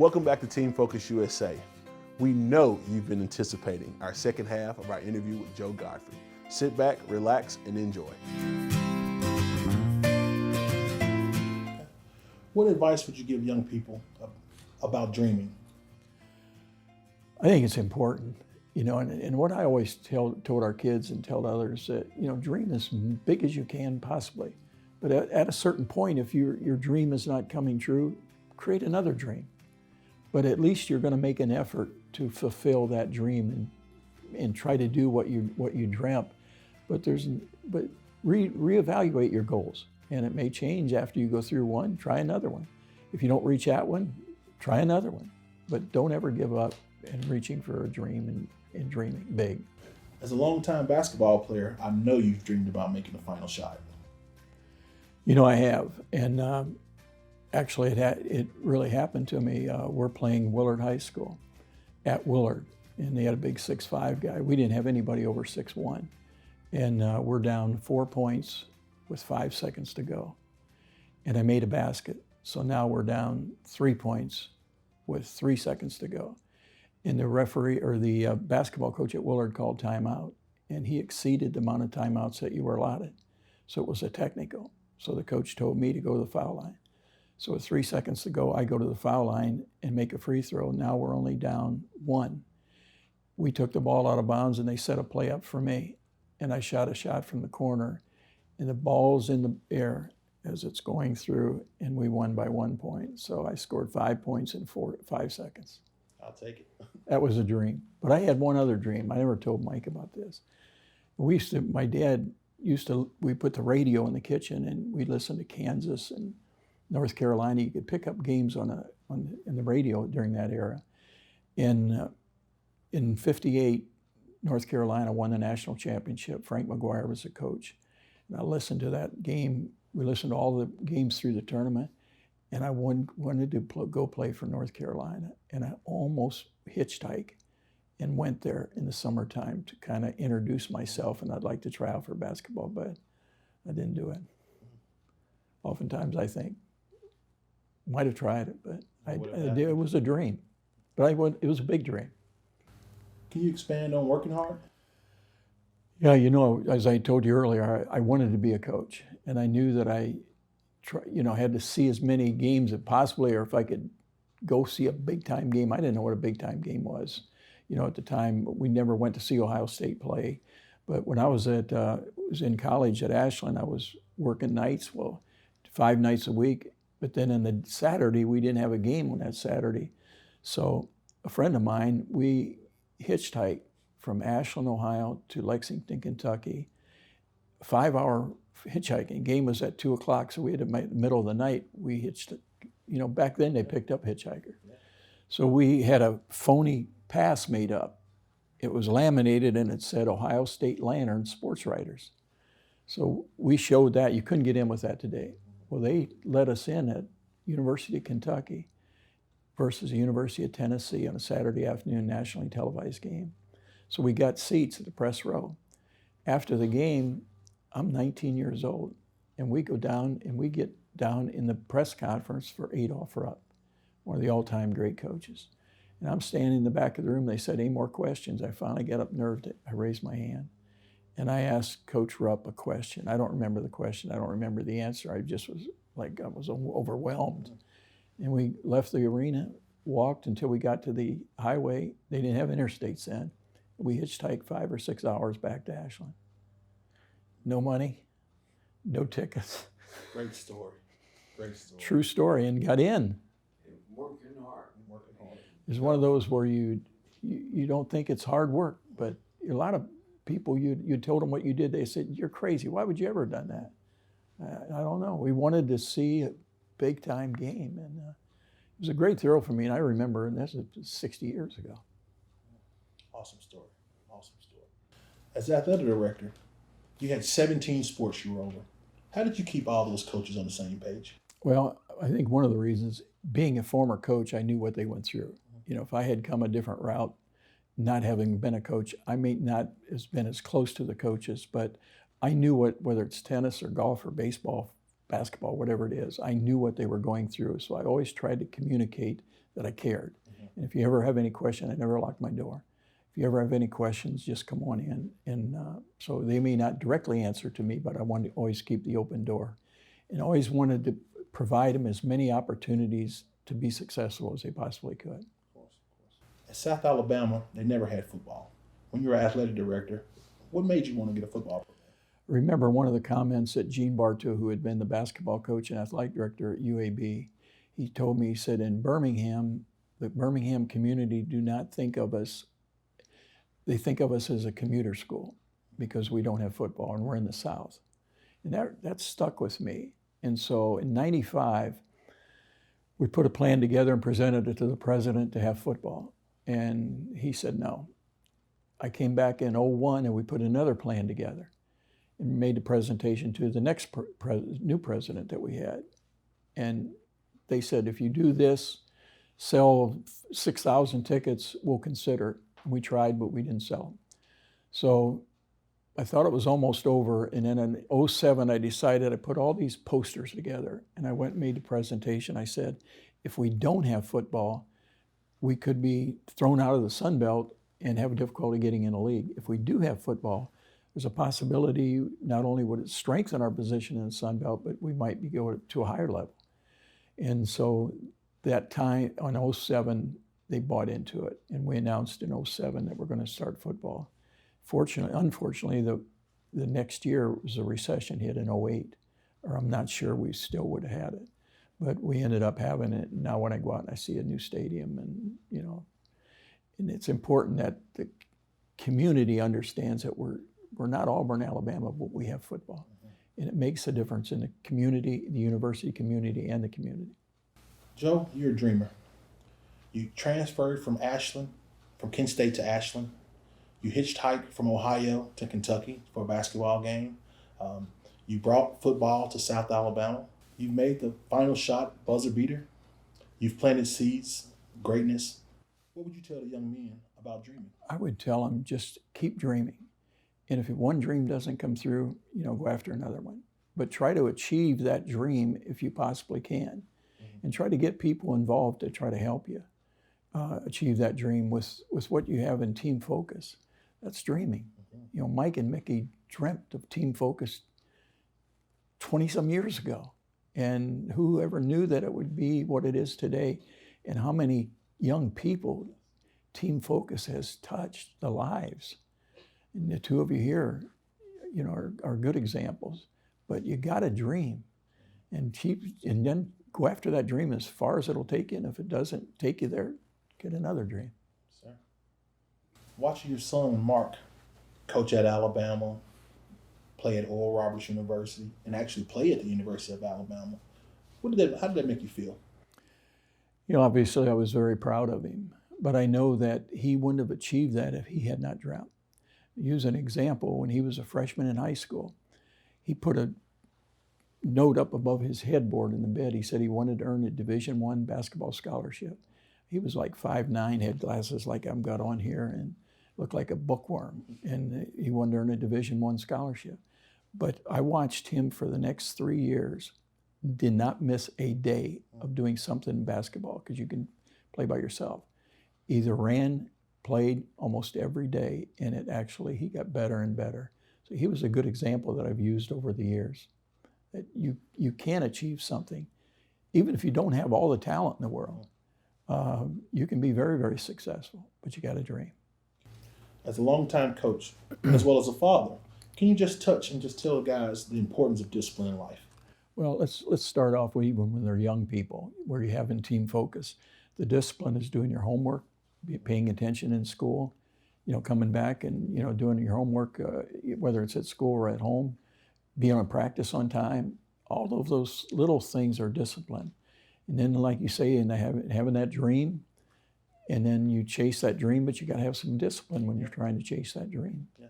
Welcome back to Team Focus USA. We know you've been anticipating our second half of our interview with Joe Gottfried. Sit back, relax, and enjoy. What advice would you give young people about dreaming? I think it's important, and what I always told our kids and tell others that, dream as big as you can possibly. But at a certain point, if your dream is not coming true, create another dream. But at least you're going to make an effort to fulfill that dream and try to do what you dreamt. But reevaluate your goals, and it may change after you go through one. Try another one. If you don't reach that one, try another one. But don't ever give up in reaching for a dream and dreaming big. As a longtime basketball player, I know you've dreamed about making the final shot. I have, and actually it really happened to me. We're playing Willard High School at Willard, and they had a big 6'5" guy. We didn't have anybody over 6'1", and we're down 4 points with 5 seconds to go, and I made a basket. So now we're down 3 points with 3 seconds to go. And the referee or the basketball coach at Willard called timeout, and he exceeded the amount of timeouts that you were allotted. So it was a technical. So the coach told me to go to the foul line. So with 3 seconds to go, I go to the foul line and make a free throw. Now we're only down 1. We took the ball out of bounds and they set a play up for me. And I shot a shot from the corner, and the ball's in the air as it's going through, and we won by 1 point. So I scored 5 points in 5 seconds. I'll take it. That was a dream. But I had one other dream. I never told Mike about this. My dad we put the radio in the kitchen, and we'd listen to Kansas and North Carolina. You could pick up games in the radio during that era. In '58, North Carolina won the national championship. Frank McGuire was the coach. And I listened to that game. We listened to all the games through the tournament. And I wanted to go play for North Carolina. And I almost hitchhiked and went there in the summertime to kind of introduce myself, and I'd like to try out for basketball, but I didn't do it. Oftentimes I think, might have tried it, but it was a dream. But it was a big dream. Can you expand on working hard? Yeah, as I told you earlier, I wanted to be a coach, and I knew that I had to see as many games as possibly, or if I could go see a big-time game. I didn't know what a big-time game was. At the time, we never went to see Ohio State play. But when I was in college at Ashland, I was working nights, 5 nights a week. But then on the Saturday, we didn't have a game on that Saturday. So a friend of mine, we hitchhiked from Ashland, Ohio to Lexington, Kentucky. 5-hour hitchhiking. Game was at 2 o'clock, so we had to make the middle of the night. We hitched it. Back then they picked up hitchhiker. So we had a phony pass made up. It was laminated and it said Ohio State Lantern Sports Writers. So we showed that. You couldn't get in with that today. Well, they let us in at University of Kentucky versus the University of Tennessee on a Saturday afternoon nationally televised game. So we got seats at the press row. After the game, I'm 19 years old, and we go down and we get down in the press conference for Adolph Rupp, one of the all-time great coaches. And I'm standing in the back of the room. They said, any more questions? I finally got up nerved. I raised my hand. And I asked Coach Rupp a question. I don't remember the question. I don't remember the answer. I just was I was overwhelmed. And we left the arena, walked until we got to the highway. They didn't have interstates then. We hitchhiked 5 or 6 hours back to Ashland. No money, no tickets. Great story. Great story. True story, and got in. Working hard. It's one of those where you don't think it's hard work, but a lot of people, you told them what you did, they said, you're crazy. Why would you ever have done that? I don't know. We wanted to see a big-time game, and it was a great thrill for me, and I remember, and this is 60 years ago. Awesome story. Awesome story. As athletic director, you had 17 sports you were over. How did you keep all those coaches on the same page? Well, I think one of the reasons, being a former coach, I knew what they went through. If I had come a different route, not having been a coach, I may not have been as close to the coaches, but I knew whether it's tennis or golf or baseball, basketball, whatever it is, I knew what they were going through. So I always tried to communicate that I cared. And if you ever have any question, I never locked my door. If you ever have any questions, just come on in. And so they may not directly answer to me, but I wanted to always keep the open door and always wanted to provide them as many opportunities to be successful as they possibly could. Of course. At South Alabama, they never had football. When you were athletic director, what made you want to get a football program? Remember one of the comments that Gene Bartow, who had been the basketball coach and athletic director at UAB, he told me, he said, in Birmingham, the Birmingham community do not think of us, they think of us as a commuter school because we don't have football and we're in the South. And that stuck with me. And so in '95, we put a plan together and presented it to the president to have football. And he said no. I came back in '01 and we put another plan together and made the presentation to the next new president that we had. And they said, if you do this, sell 6,000 tickets, we'll consider it. And we tried, but we didn't sell them. So I thought it was almost over. And then in '07, I decided I put all these posters together and I went and made the presentation. I said, if we don't have football, we could be thrown out of the Sun Belt and have difficulty getting in a league. If we do have football, there's a possibility not only would it strengthen our position in the Sun Belt, but we might be going to a higher level. And so that time, on '07, they bought into it. And we announced in '07 that we're going to start football. Unfortunately, the next year was a recession hit in '08, or I'm not sure we still would have had it. But we ended up having it. And now when I go out and I see a new stadium, and and it's important that the community understands that we're not Auburn, Alabama, but we have football. And it makes a difference in the community, the university community, and the community. Joe, you're a dreamer. You transferred from Kent State to Ashland. You hitchhiked from Ohio to Kentucky for a basketball game. You brought football to South Alabama. You've made the final shot buzzer beater. You've planted seeds, greatness. What would you tell the young men about dreaming? I would tell them just keep dreaming. And if one dream doesn't come through, go after another one. But try to achieve that dream if you possibly can. And try to get people involved to try to help you achieve that dream with what you have in team focus. That's dreaming. Mike and Mickey dreamt of team focus 20-some years ago. And whoever knew that it would be what it is today, and how many young people team focus has touched the lives. And the two of you here, are good examples. But you got to dream, and then go after that dream as far as it'll take you. And if it doesn't take you there, get another dream. Sir. Watching your son Mark coach at Alabama, play at Oral Roberts University, and actually play at the University of Alabama, how did that make you feel? Obviously I was very proud of him, but I know that he wouldn't have achieved that if he had not dreamt. Use an example, when he was a freshman in high school, he put a note up above his headboard in the bed. He said he wanted to earn a Division I basketball scholarship. He was like 5'9", had glasses like I've got on here, and looked like a bookworm. And he wanted to earn a Division I scholarship. But I watched him for the next 3 years, did not miss a day of doing something in basketball, because you can play by yourself. Either ran, played almost every day, and he got better and better. So he was a good example that I've used over the years. That you can achieve something, even if you don't have all the talent in the world. You can be very, very successful, but you got to dream. As a longtime coach, as well as a father, can you just touch and just tell guys the importance of discipline in life? Well, let's start off with even when they're young people, where you have in team focus. The discipline is doing your homework, paying attention in school, coming back and doing your homework, whether it's at school or at home, being on practice on time. All of those little things are discipline. And then, like you say, and having that dream, and then you chase that dream, but you got to have some discipline when you're trying to chase that dream. Yeah.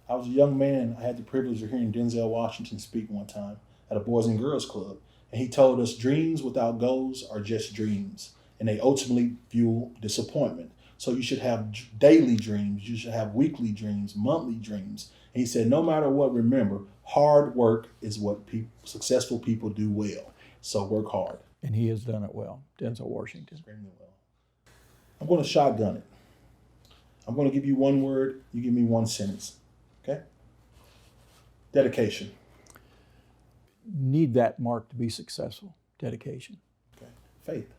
I was a young man. I had the privilege of hearing Denzel Washington speak one time at a Boys and Girls Club. And he told us dreams without goals are just dreams, and they ultimately fuel disappointment. So you should have daily dreams. You should have weekly dreams, monthly dreams. And he said, no matter what, remember, hard work is what successful people do well. So work hard. And he has done it well, Denzel Washington. Extremely well. I'm going to shotgun it. I'm going to give you one word. You give me one sentence. Okay? Dedication. Need that mark to be successful. Dedication. Okay. Faith.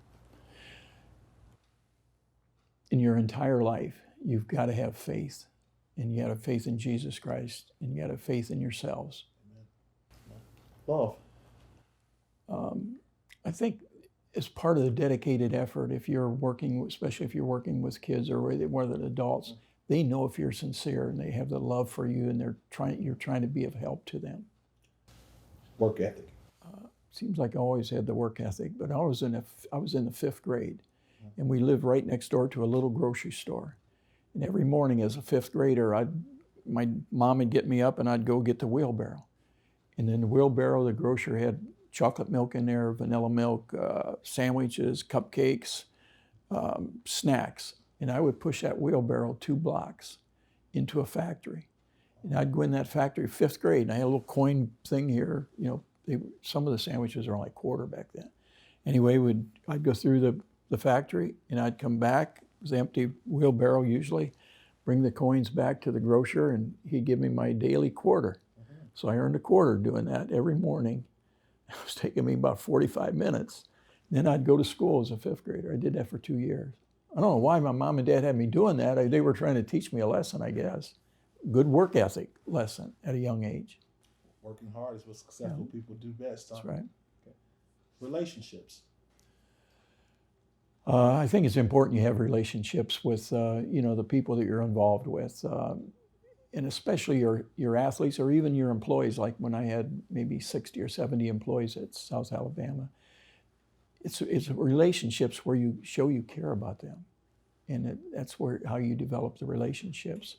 In your entire life, you've got to have faith. And you got to have faith in Jesus Christ. And you got to have faith in yourselves. Amen. Love. I think as part of the dedicated effort, if you're working, especially if you're working with kids or more than adults, they know if you're sincere and they have the love for you and you're trying to be of help to them. Work ethic. Seems like I always had the work ethic, but I was in the 5th grade, and we lived right next door to a little grocery store. And every morning as a 5th grader, my mom would get me up and I'd go get the wheelbarrow. And in the wheelbarrow, the grocer had chocolate milk in there, vanilla milk, sandwiches, cupcakes, snacks. And I would push that wheelbarrow 2 blocks into a factory. And I'd go in that factory, 5th grade, and I had a little coin thing here. You know, some of the sandwiches are only $1 back then. Anyway, I'd go through the factory, and I'd come back. It was an empty wheelbarrow usually, bring the coins back to the grocer, and he'd give me my daily quarter. So I earned a quarter doing that every morning. It was taking me about 45 minutes. Then I'd go to school as a 5th grader. I did that for 2 years. I don't know why my mom and dad had me doing that. They were trying to teach me a lesson, I guess. Good work ethic lesson at a young age. Working hard is what successful people do best. Huh? That's right. Okay. Relationships. I think it's important you have relationships with, the people that you're involved with. And especially your athletes or even your employees, like when I had maybe 60 or 70 employees at South Alabama. It's relationships where you show you care about them. And that's how you develop the relationships.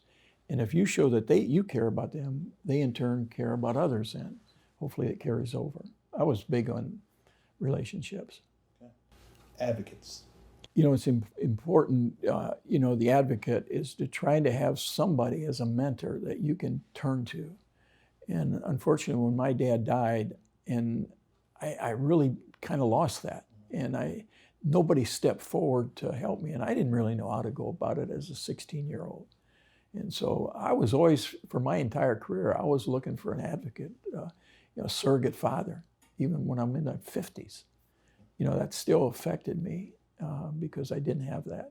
And if you show that you care about them, they in turn care about others, and hopefully it carries over. I was big on relationships. Okay. Advocates. It's important, the advocate is to try to have somebody as a mentor that you can turn to. And unfortunately, when my dad died, and I really kind of lost that. And nobody stepped forward to help me, and I didn't really know how to go about it as a 16-year-old. And so I was always, for my entire career, I was looking for an advocate, a surrogate father, even when I'm in my 50s. That still affected me. Because I didn't have that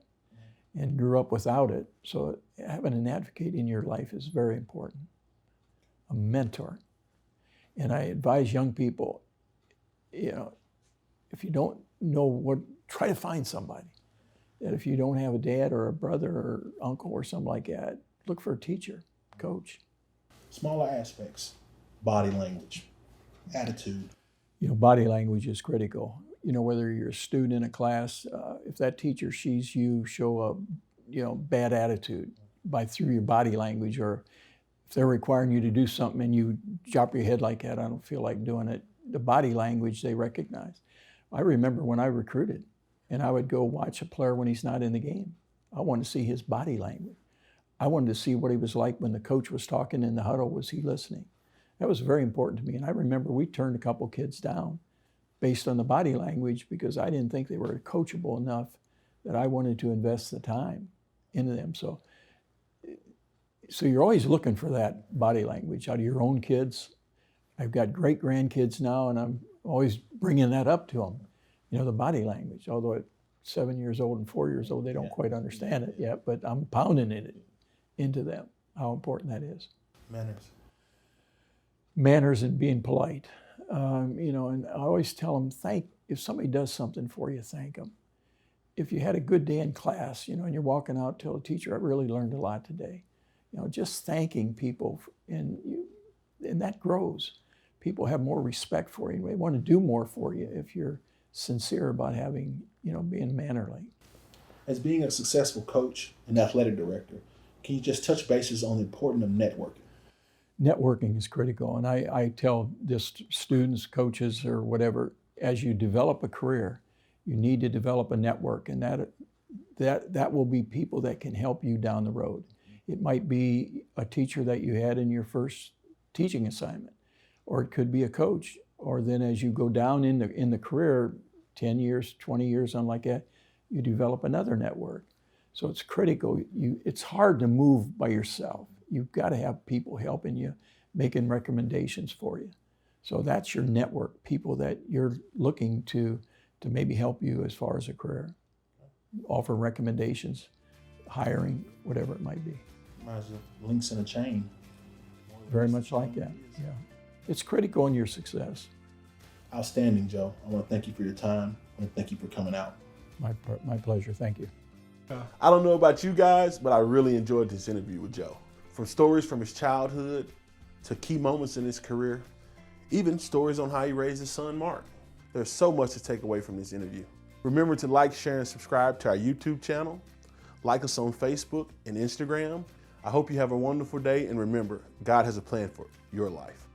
and grew up without it. So having an advocate in your life is very important, a mentor. And I advise young people, if you don't know try to find somebody. That if you don't have a dad or a brother or uncle or something like that, look for a teacher, coach. Smaller aspects, body language, attitude. Body language is critical. Whether you're a student in a class, if that teacher sees you show a, bad attitude through your body language, or if they're requiring you to do something and you drop your head like that, I don't feel like doing it, the body language they recognize. I remember when I recruited and I would go watch a player when he's not in the game. I wanted to see his body language. I wanted to see what he was like when the coach was talking in the huddle. Was he listening? That was very important to me. And I remember we turned a couple kids down based on the body language because I didn't think they were coachable enough that I wanted to invest the time into them. So you're always looking for that body language out of your own kids. I've got great grandkids now, and I'm always bringing that up to them. The body language, although at 7 years old and 4 years old, they don't quite understand it yet, but I'm pounding it into them, how important that is. Manners and being polite. And I always tell them, if somebody does something for you, thank them. If you had a good day in class, and you're walking out, tell a teacher, I really learned a lot today. Just thanking people, and that grows. People have more respect for you. They want to do more for you if you're sincere about being mannerly. As being a successful coach and athletic director, can you just touch bases on the importance of networking? Networking is critical, and I tell this students, coaches, or whatever, as you develop a career, you need to develop a network, and that will be people that can help you down the road. It might be a teacher that you had in your first teaching assignment, or it could be a coach, or then as you go down in the career, 10 years, 20 years, something like that, you develop another network. So it's critical. It's hard to move by yourself. You've got to have people helping you, making recommendations for you. So that's your network, people that you're looking to maybe help you as far as a career, offer recommendations, hiring, whatever it might be. As links in a chain. Very much like that, yeah. It's critical in your success. Outstanding, Joe. I want to thank you for your time. I want to thank you for coming out. My pleasure, thank you. I don't know about you guys, but I really enjoyed this interview with Joe. From stories from his childhood to key moments in his career, even stories on how he raised his son, Mark. There's so much to take away from this interview. Remember to like, share, and subscribe to our YouTube channel. Like us on Facebook and Instagram. I hope you have a wonderful day, and remember, God has a plan for your life.